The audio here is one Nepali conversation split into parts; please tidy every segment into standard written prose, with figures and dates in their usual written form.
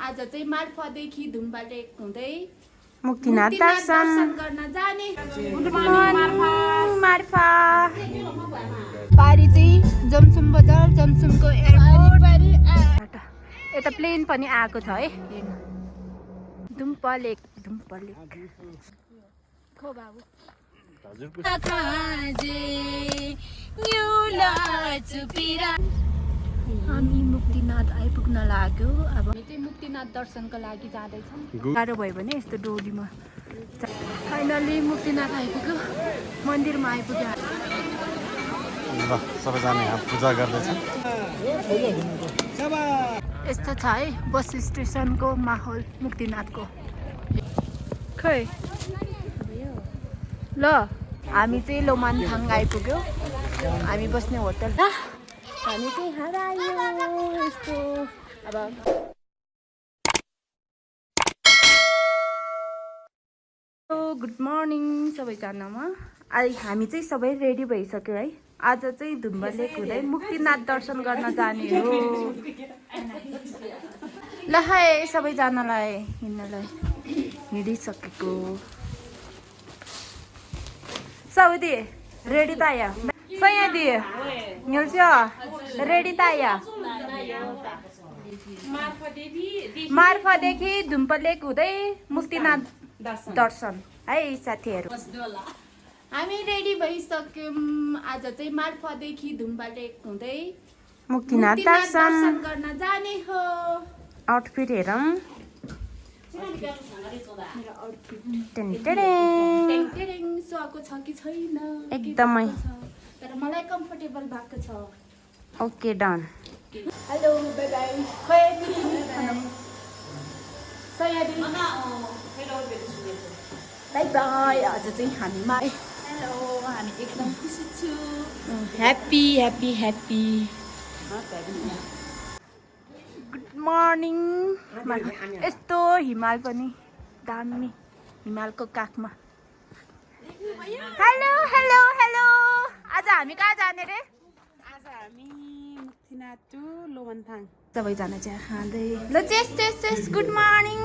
आज चाहिँ मार्फदेखि धुम्बा लेक हुँदै मुक्तिनाथ दर्शन गर्न जाने। मार्फा पारी चाहिँ जमसुम बजार, जमसुमको एयरपोर्ट। यता प्लेन पनि आएको छ है। धुम्पा लेक खो बाबु हामी मुक्तिनाथ आइपुग्न लाग्यो। अब हामी चाहिँ मुक्तिनाथ दर्शनको लागि जाँदैछौँ। गाह्रो भयो भने यस्तो डोलीमा फाइनली मुक्तिनाथ आइपुग्यो, मन्दिरमा आइपुग्यो। ल सबैजना यहाँ पूजा गर्दैछ। यस्तो छ है बस स्टेसनको माहौल मुक्तिनाथको। खै ल हामी चाहिँ लोमानथाङ आइपुग्यो, हामी बस्ने होटल। हामी चाहिँ हरायो यस्तो। अब गुड मर्निङ सबैजनामा। अहिले हामी चाहिँ सबै रेडी भइसक्यो है। आज चाहिँ धुम्बा लेक हुँदै मुक्तिनाथ दर्शन गर्न जाने हो। ल है सबैजनालाई हिँड्नलाई हिँडिसकेको। सौदी रेडी त आयो सयदी हिँड्छ रेडी त आयो। मार्फादेखि धुम्पा लेक हुँदै मुक्तिनाथ दर्शन है साथीहरू। हामी रेडी भइसक्यौँ। आज चाहिँ मार्फादेखि धुम्बा लेक हुँदै मुक्तिनाथ दर्शन गर्न जाने हो। आउटफिट हेरौँ। सुहाएको छ कि छैन एकदमै तर मलाई कम्फर्टेबल भएको छ। Okay done. Hello by bye. Bye by. आज चाहिँ हामीमा हेलो हामी एकदम खुसी छु। Happy happy happy. Good morning. यस्तो हिमाल पनि दामी, हिमालको काखमा। Hello hello hello. आज हामी कहाँ जाने रे? आज हामी मुक्तिनाथ टु लोमनथाङ। सबैजना चिया खाँदै। ल चेस चेस चेस। Good morning.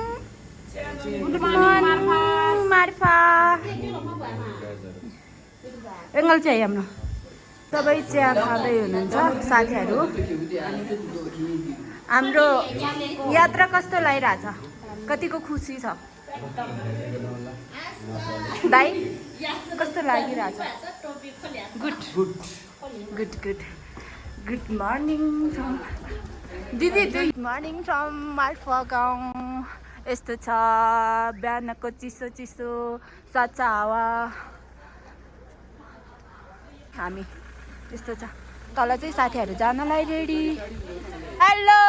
Good morning Marpha. Angle चाहिँ हाम्रो सबै चिया खाँदै हुनुहुन्छ साथीहरू। हाम्रो यात्रा कस्तो लागिरहेछ? कतिको खुसी छ दाइ? कस्तो लागिरहेछ? Good good good good good morning दिदी। गुड मर्निङ फ्रम मार्फा गाउँ। यस्तो छ बिहानको चिसो चिसो सच्चा हावा। हामी यस्तो छ। तल चाहिँ साथीहरू जानलाई रेडी। हेलो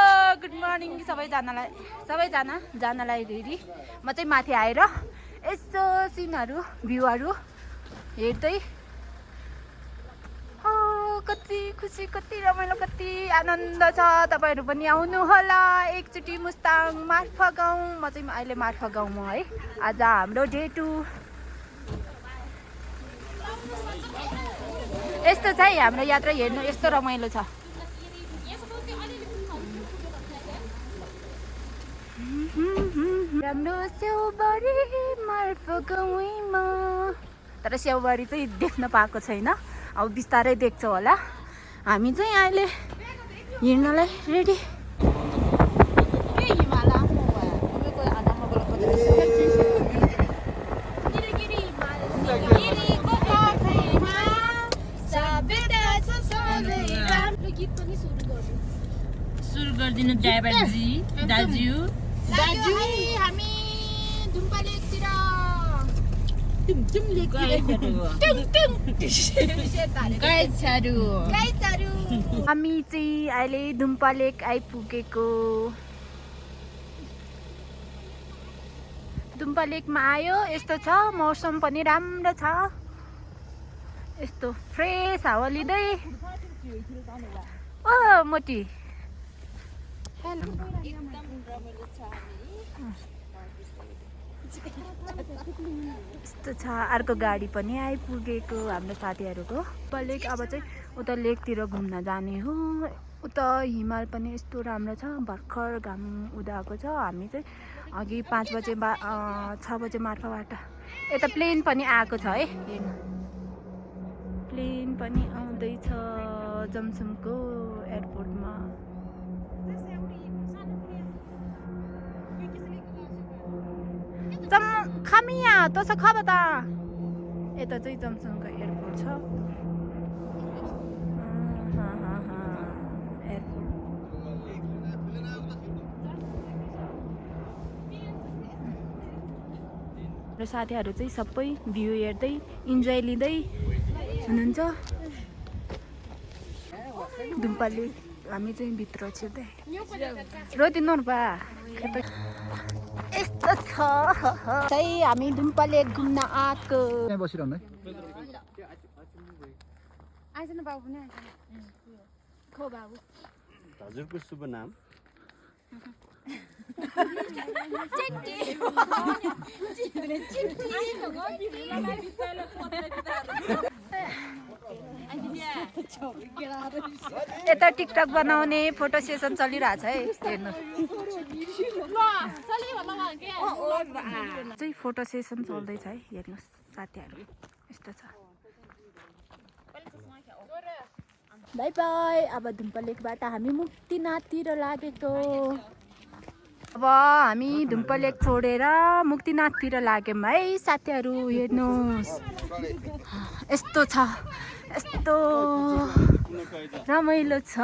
गुड मर्निङ सबैजना जानलाई रेडी। म चाहिँ माथि आएर यस्तो सिनहरू भ्यूहरू हेर्दै कति खुसी, कति रमाइलो, कति आनन्द छ। तपाईँहरू पनि आउनु होला एकचोटि मुस्ताङ मार्फा गाउँ। म चाहिँ अहिले मार्फा गाउँमा है। आज हाम्रो डे 2। यस्तो छ है हाम्रो यात्रा हेर्नु, यस्तो रमाइलो छ। राम्रो स्याउबारी मार्फा गाउँमा। तर स्याउबारी चाहिँ देख्न पाएको छैन, अब बिस्तारै देख्छ होला। हामी चाहिँ अहिले हिँड्नलाई रेडी। सुरु गरिदिनु ड्राइभरजी दाजु। हामी धुम्पा लेकतिर हामी चाहिँ अहिले धुम्पा लेक आइपुगेको। धुम्पा लेकमा आयो। यस्तो छ मौसम पनि राम्रो छ। यस्तो फ्रेस हावा लिँदै। ओ मोटी यस्तो छ। अर्को गाडी पनि आइपुगेको हाम्रो साथीहरूको। लेक अब चाहिँ उता लेकतिर घुम्न जाने हो। उता हिमाल पनि यस्तो राम्रो छ, भर्खर घाम उदाएको छ। हामी चाहिँ अघि 5 बजे 6 बजे मार्फबाट यता प्लेन पनि आएको छ है, हेर्नु प्लेन पनि आउँदैछ जमसमको एयरपोर्टमा। खामिया तसं खा बता। यता चाहिँ जमसमको एयरपोर्ट छ। र साथीहरू चाहिँ सबै भ्यू हेर्दै इन्जोय लिँदै हुनुहुन्छ। धुम्पा लेक हामी चाहिँ भित्र छिर्दै रोदिनु बा यस्तो छ चाहिँ हामी धुम्पा लेक घुम्न आएको। बसिरहनु है। आइज न बाबु पनि खो बाबु। हजुरको शुभ नाम? यता टिकटक बनाउने फोटो सेसन चलिरहेछ है, हेर्नु चाहिँ फोटो सेसन चल्दैछ है, हेर्नुहोस् साथीहरू यस्तो छ। By by. अब धुम्पा लेकबाट हामी मुक्तिनाथतिर लागेको। अब हामी धुम्पा लेक छोडेर मुक्तिनाथतिर लाग्यौँ है साथीहरू, हेर्नुहोस् यस्तो छ, यस्तो रमाइलो छ।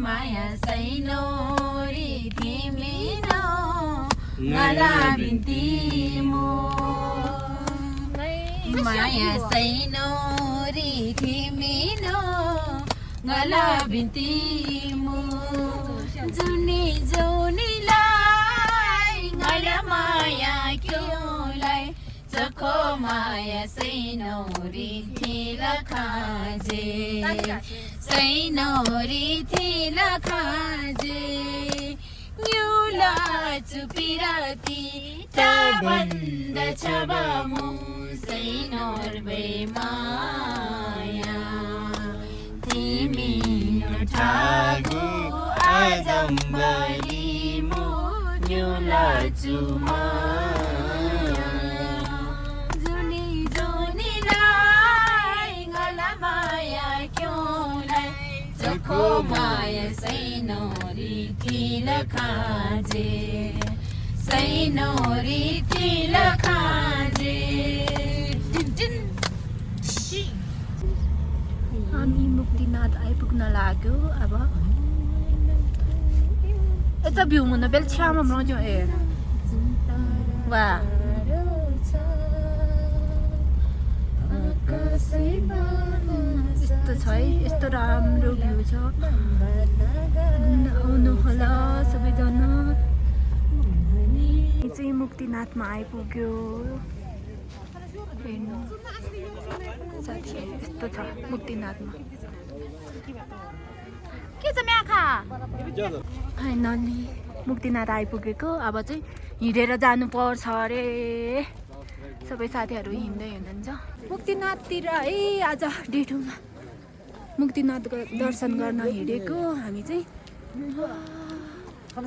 माया सैनोरी तिमीनो ngala bintimu माया सैनोरी तिमीनो ngala bintimu जुनी जुनीलाई ngala माया क्योंलाई चखो माया सैनोरी थिला खाजे सैनोरी थिला खाजे न्यूला चुपिराती ताबन्द छबामु सैनोर बेमाया तिमी उठागो आजम्बलिमु न्यूला चुमाया जुनी जुनीलाई ngala माया क्योंलाई चखो माया सैनोरी थिला खाजे सैनोरी थिला खाजे। हामी मुक्तिनाथ आइपुग्न लाग्यो। अब यता भ्यू हुन बेल छ्यामा मज्यो ए वा यस्तो छ है, यस्तो राम्रो भ्यू छ। आउनु होला सबैजना। यो चाहिँ मुक्तिनाथमा आइपुग्यो, हेर्नु साथी यस्तो छ मुक्तिनाथमा। के छ म्याखा फाइनली मुक्तिनाथ आइपुगेको। अब चाहिँ हिँडेर जानुपर्छ अरे। सबै साथीहरू हिँड्दै हुनुहुन्छ मुक्तिनाथतिर है। आज डेटोमा मुक्तिनाथको दर्शन गर्न हिँडेको हामी चाहिँ।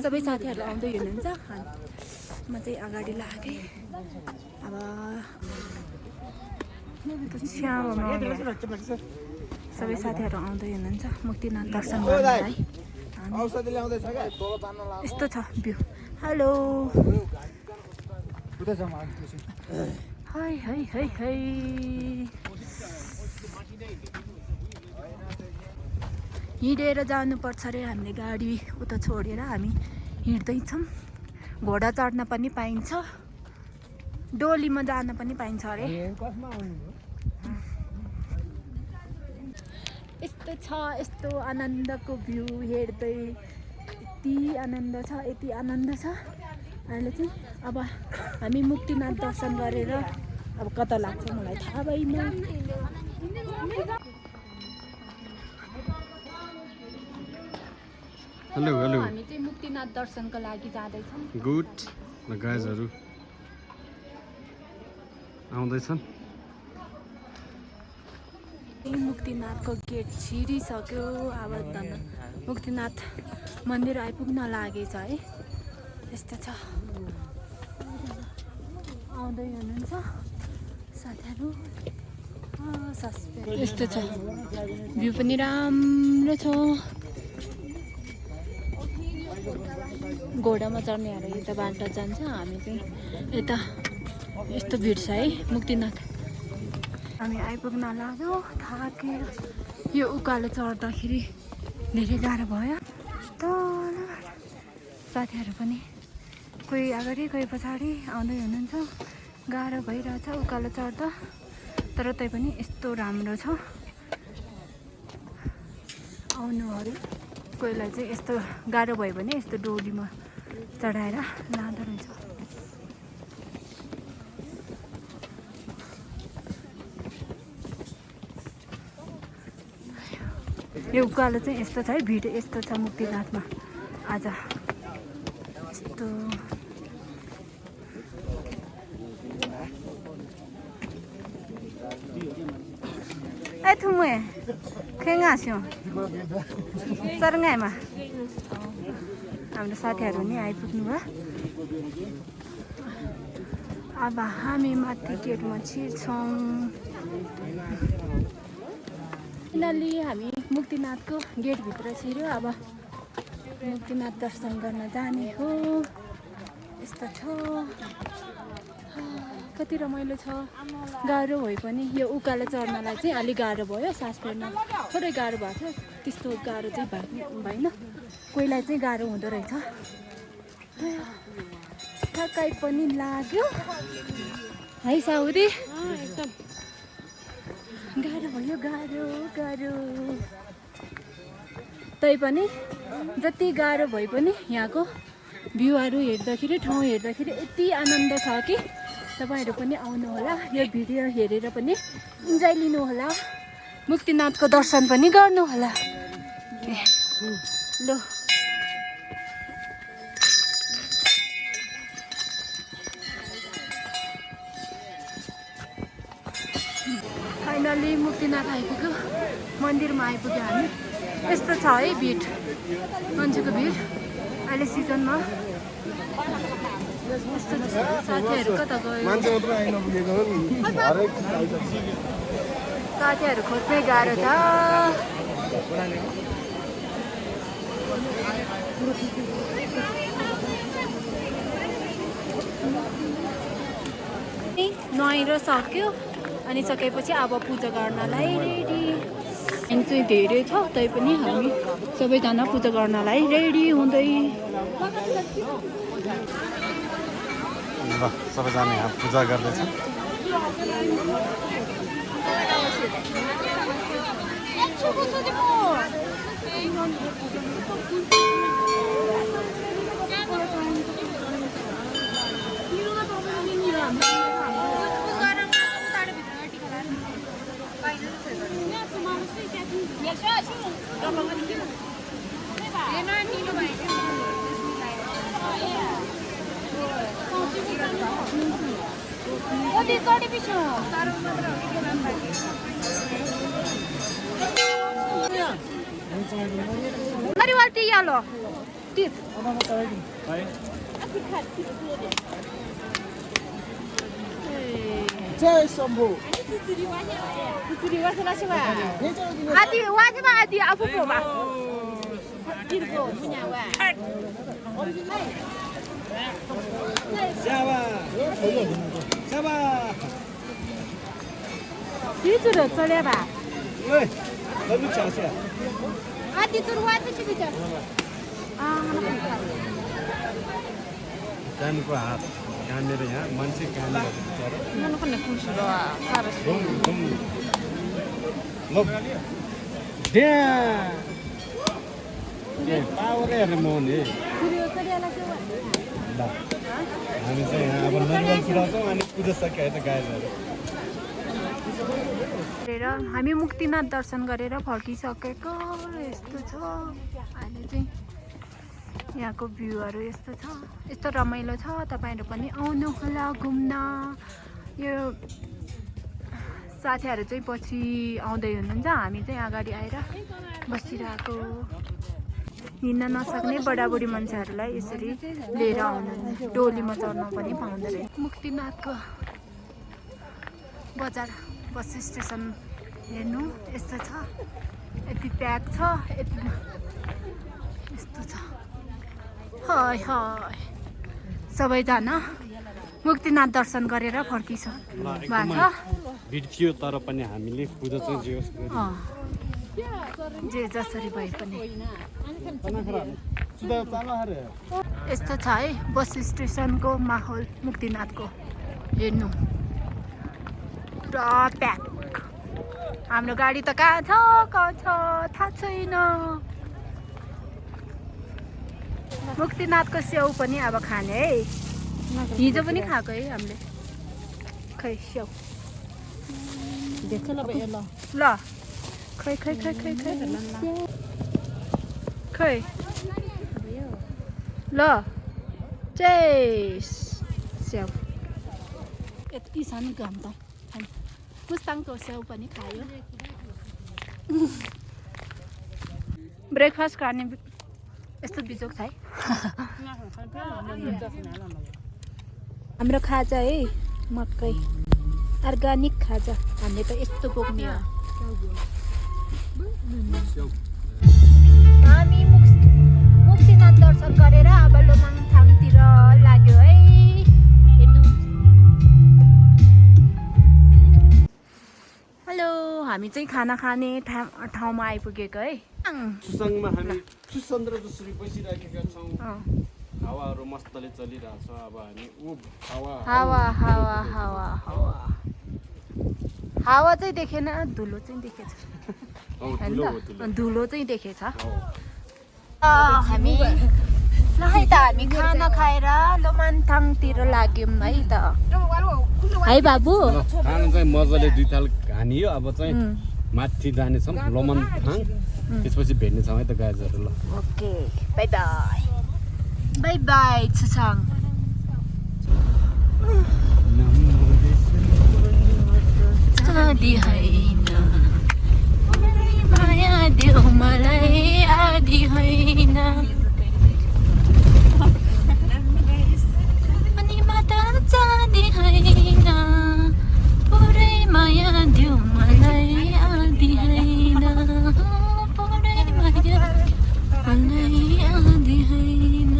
सबै साथीहरू आउँदै हुनुहुन्छ, म चाहिँ अगाडि लागेँ। अब सबै साथीहरू आउँदै हुनुहुन्छ मुक्तिनाथ दर्शन गर्नलाई। यस्तो छ view. Hello hi high high high. हिँडेर जानुपर्छ अरे हामीले, गाडी उता छोडेर हामी हिँड्दैछौँ। घोडा चढ्न पनि पाइन्छ, डोलीमा जान पनि पाइन्छ अरे। यस्तो छ, यस्तो आनन्दको भ्यू हेर्दै यति आनन्द छ, यति आनन्द छ। अहिले चाहिँ अब हामी मुक्तिनाथ दर्शन गरेर अब कता लाग्छ मलाई थाहा भएन। हेलो हेलो हामी चाहिँ मुक्तिनाथ दर्शनको लागि जाँदैछौँ। गुड गाइजहरू आउँदैछन्। मुक्तिनाथको गेट छिरिसक्यो। अब मुक्तिनाथ मन्दिर आइपुग्न लागेछ है। यस्तो छ, आउँदै हुनुहुन्छ साथीहरू। यस्तो छ, भ्यू पनि राम्रो छ। घोडामा चढ्नेहरू यता बाटो जान्छ, हामी चाहिँ यता। यस्तो भिड छ है मुक्तिनाथ। हामी आइपुग्न लाग्यो, थाकेर। यो उकालो चढ्दाखेरि धेरै गाह्रो भयो। साथीहरू पनि कोही अगाडि कोही पछाडि आउँदै हुनुहुन्छ। गाह्रो भइरहेछ उकालो चढ्दा, तर तै पनि यस्तो राम्रो छ। आउनुहरू कोहीलाई चाहिँ यस्तो गाह्रो भयो भने यस्तो डोलीमा चढाएर लाँदो रहेछ। यो उकालो चाहिँ यस्तो छ है, भिड यस्तो छ मुक्तिनाथमा आज। यस्तो ए थुमुए खेङ्गास्यो सरङ्गाइमा हाम्रो साथीहरू नि आइपुग्नु भयो। अब हामी माथि गेटमा छिर्छौँ। फाइनली हामी मुक्तिनाथको गेटभित्र छिर्यो। अब मुक्तिनाथ दर्शन गर्न जाने हो। यस्तो छ, कति रमाइलो छ। गाह्रो भए पनि यो उकालो चढ्नलाई चाहिँ अलिक गाह्रो भयो, सास फेर्न थोरै गाह्रो भएको थियो। त्यस्तो गाह्रो चाहिँ भएन। कोहीलाई चाहिँ गाह्रो हुँदो रहेछ। थकाइ पनि लाग्यो है साउदी। एकदम गाह्रो भयो, गाह्रो। तैपनि जति गाह्रो भए पनि यहाँको भ्यूहरू हेर्दाखेरि, ठाउँ हेर्दाखेरि यति आनन्द छ कि तपाईँहरू पनि आउनुहोला। यो भिडियो हेरेर पनि इन्जोय लिनुहोला, मुक्तिनाथको दर्शन पनि गर्नुहोला। ल फाइनली मुक्तिनाथ आइपुग्यो, मन्दिरमा आइपुग्यो हामी। यस्तो छ है भिड, मान्छेको भिड अहिले सिजनमा। यस्तो साथीहरू कता गयो? साथीहरू खोज्नै गाह्रो छ। नुहाएर सक्यो, अनि सकेपछि अब पूजा गर्नलाई रेडी। लाइन चाहिँ धेरै छ, तैपनि हामी सबैजना पूजा गर्नलाई रेडी हुँदै। ल सबैजना यहाँ पूजा गर्दैछ। यालो टिप जय शम्भु आदि वाजमा आदि आफू पोमा तिरको मुन्यावा जावा जावा तिचुरो चले बा ओए लबु चास्या आदि चुर वाजमा सिबिच कानको हात कानेर यहाँ मान्छे काने बिचारा ननको ने खुसरो सारा ल द्या ए पावर हेर्न मौन हे तिरो चलेला के ल हामी चाहिँ यहाँ अब नरिवल चुडाउँछौँ अनि पूजा सकियो है त गाईहरू हामी मुक्तिनाथ दर्शन गरेर फर्किसकेको यस्तो छ अहिले चाहिँ यहाँको भ्यूहरू यस्तो छ यस्तो रमाइलो छ तपाईँहरू पनि आउनु होला घुम्न यो साथीहरू चाहिँ पछि आउँदै हुनुहुन्छ हामी चाहिँ अगाडि आएर बसिरहेको हिँड्न नसक्ने बडाबुडी मान्छेहरूलाई यसरी लिएर आउनु डोलीमा चढ्न पनि पाउँदो रहेछ मुक्तिनाथको बजार बस स्टेसन हेर्नु यस्तो छ यति प्याक छ यति यस्तो छ हाय हाय सबैजना मुक्तिनाथ दर्शन गरेर फर्किसक्नु भएको छ भिड थियो तर पनि हामीले पूजा चाहिँ जे जसरी भए पनि जे यस्तो छ है बस स्टेसनको माहौल मुक्तिनाथको हेर्नु पुरा प्याक हाम्रो गाडी त कहाँ छ थाहा छैन मुक्तिनाथको स्याउ पनि अब खाने है हिजो पनि खाएको है हामीले खै स्याउ ल खै खै खै खै खै खै ल चेस स्याउ यति छ नि घाम त मुस्ताङको स्याउ पनि खायो ब्रेकफास्ट गर्ने यस्तो बिजोग छ है हाम्रो खाजा है मकै अर्ग्यानिक खाजा हामीले त यस्तो बोक्ने हो हामी मुक्तिनाथ दर्शन गरेर अब लोमाङथाङतिर लाग्यो है हेर्नु हेलो हामी चाहिँ खाना खाने ठाउँमा आइपुगेको है सुसङमा हामी सुसन्द्र जसरी बसिराखेका छौँ हावाहरू मस्तले चलिरहेछ अब हामी हावा हावा हावा हावा हावा चाहिँ देखेन धुलो चाहिँ देखेछ धुलो चाहिँ देखेछ हामी ल है त हामी खाना खाएर लोमाङथाङतिर लाग्यौँ है त है बाबु खाना चाहिँ मजाले 2 ताल हानियो अब चाहिँ माथि जानेछौँ लोमाङथाङ त्यसपछि भेट्नेछौँ है त गाईहरू ल okay bye bye bye bye छुसाङ आदि होइन माया देऊ मलाई आदि होइन अनि माता जाने होइन पुरै माया देऊ मलाई आदि होइन पुरै माया मलाई आदि होइन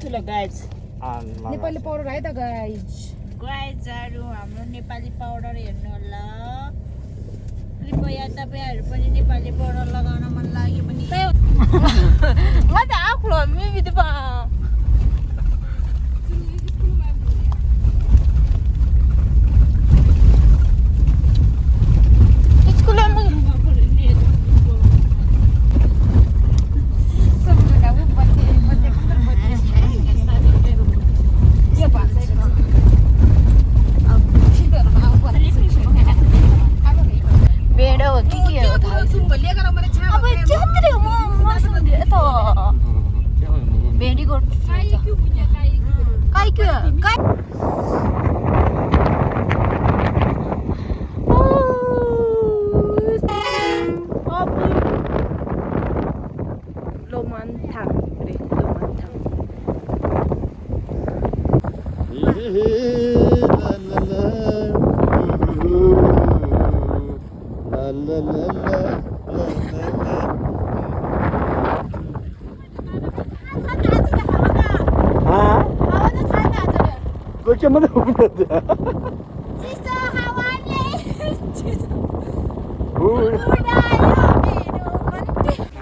ठुलो गाइज नेपाली पाउडर है त गाइज गाइजहरू हाम्रो नेपाली पाउडर हेर्नु होला कृपया तपाईँहरू पनि नेपाली पाउडर लगाउन मन लाग्यो भने म त आफ्नो मिमिति पा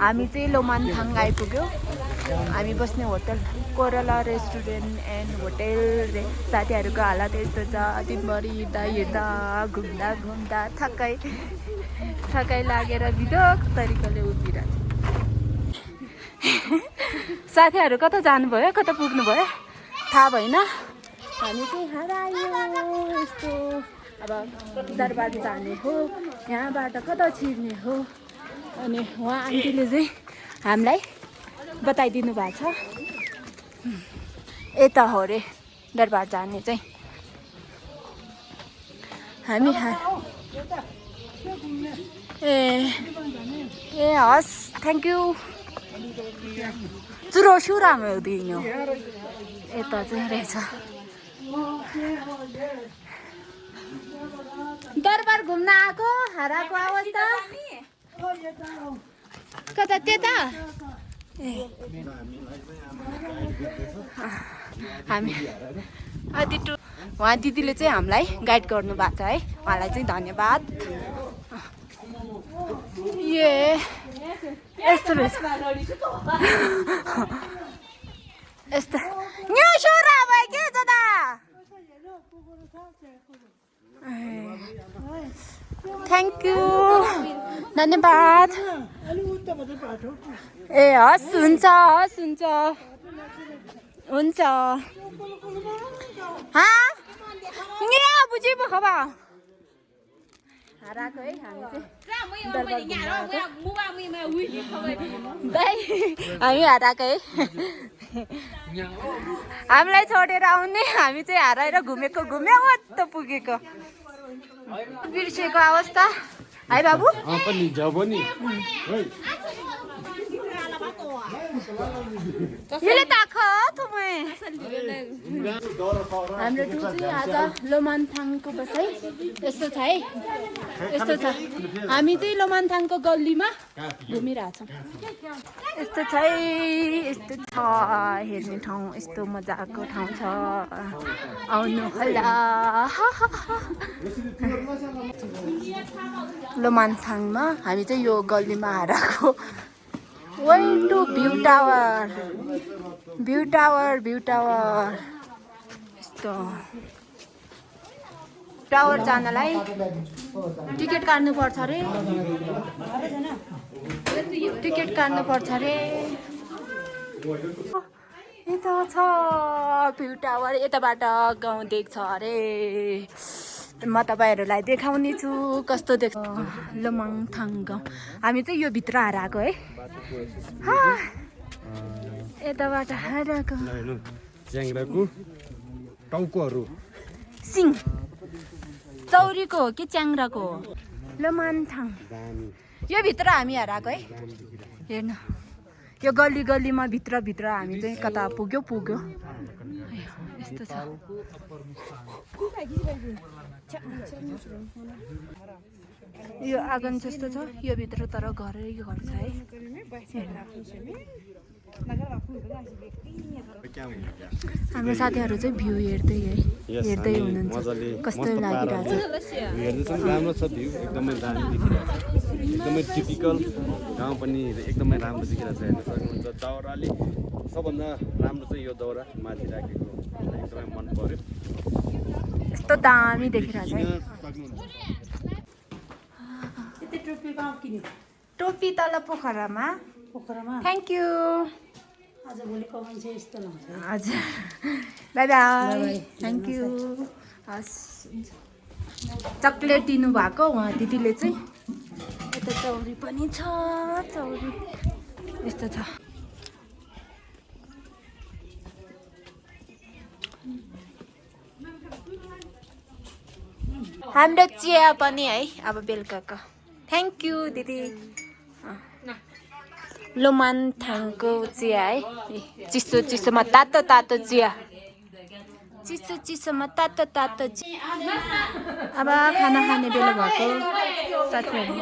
हामी चाहिँ लोमाङथाङ आइपुग्यो हामी बस्ने hotel Korala restaurant and hotel साथीहरूको हालत यस्तो छ दिनभरि हिँड्दा घुम्दा थकाइ लागेर बिदोक तरिकाले उभिरहेको साथीहरू कता जानुभयो कता पुग्नुभयो थाहा भएन हामी चाहिँ हरायो यस्तो अब दरबार जाने हो यहाँबाट कता छिर्ने हो अनि उहाँ आन्टीले चाहिँ हामीलाई बताइदिनु भएको छ यता हो रे दरबार जाने चाहिँ हामी ए हस् थ्याङ्क यू चुरो सुरामा हुँदैन यता चाहिँ रहेछ दरबार घुम्न आएको हराएको अवस्था कता त्यता हामी उहाँ दिदीले चाहिँ हामीलाई गाइड गर्नु भएको छ है उहाँलाई चाहिँ धन्यवाद यस्तो रहेछ यस्तो यहाँ सुरा भयो के दादा थ्याङ्क यू धन्यवाद ए हस् हुन्छ हस् हुन्छ हुन्छ बुझी पो खबा हराएको है हामी हराएको है हामीलाई छोडेर आउने हामी चाहिँ हराएर घुमेको त पुगेको बिर्सेको अवस्था है बाबु पनि जब नि यसले ताखो तुम्हें हाम्रो टु चाहिँ आज लोमानथाङको बसाइ यस्तो छ है यस्तो छ हामी चाहिँ लोमानथाङको गल्लीमा घुमिरहेछौँ यस्तो छ है यस्तो छ हेर्ने ठाउँ यस्तो मजाको ठाउँ छ आउनु होला लोमानथाङमा हामी चाहिँ यो गल्लीमा हराएको way to view tower यस्तो टावर जानलाई टिकट काट्नु पर्छ रे यता छ भ्यू टावर यताबाट गाउँ देख्छ अरे म तपाईहरुलाई देखाउने छु कस्तो देख्छ लोमानथाङ गाउँ हामी चाहिँ यो भित्र हराएको है यताबाट हराएको च्याङ्ग्राको टाउकोहरू सिङ चौरीको हो कि च्याङ्ग्राको हो लोमानथाङ यो भित्र हामी हराएको है हेर्नु यो गल्लीमा भित्र हामी चाहिँ कता पुग्यो यस्तो छ यो आँगन जस्तो छ यो भित्र तर घरै घर छ है हाम्रो साथीहरू चाहिँ भ्यू हेर्दै हुनुहुन्छ कस्तो लागिरहेछ राम्रो छ भ्यू एकदमै दामी देखिरहेछ एकदमै टिपिकल गाउँ पनि एकदमै राम्रो देखिरहेछ हेर्न सक्नुहुन्छ दाउराले सबभन्दा राम्रो चाहिँ यो दाउरा माथि राखेको एकदमै मन पर्यो यस्तो दामी देखिरहेछ है टोपी तल पोखरामा थ्याङ्क यू हजुर बाई बाई थ्याङ्क यू हस् चक्लेट दिनुभएको उहाँ दिदीले चाहिँ यता चौरी पनि छ चौरी यस्तो छ हाम्रो चिया पनि है अब बेलुकाको थ्याङ्क यू दिदी लोमानथाङको चिया है चिसोमा तातो चिया चिसोमा तातो चिया अब खाना खाने बेला भएको साथीहरू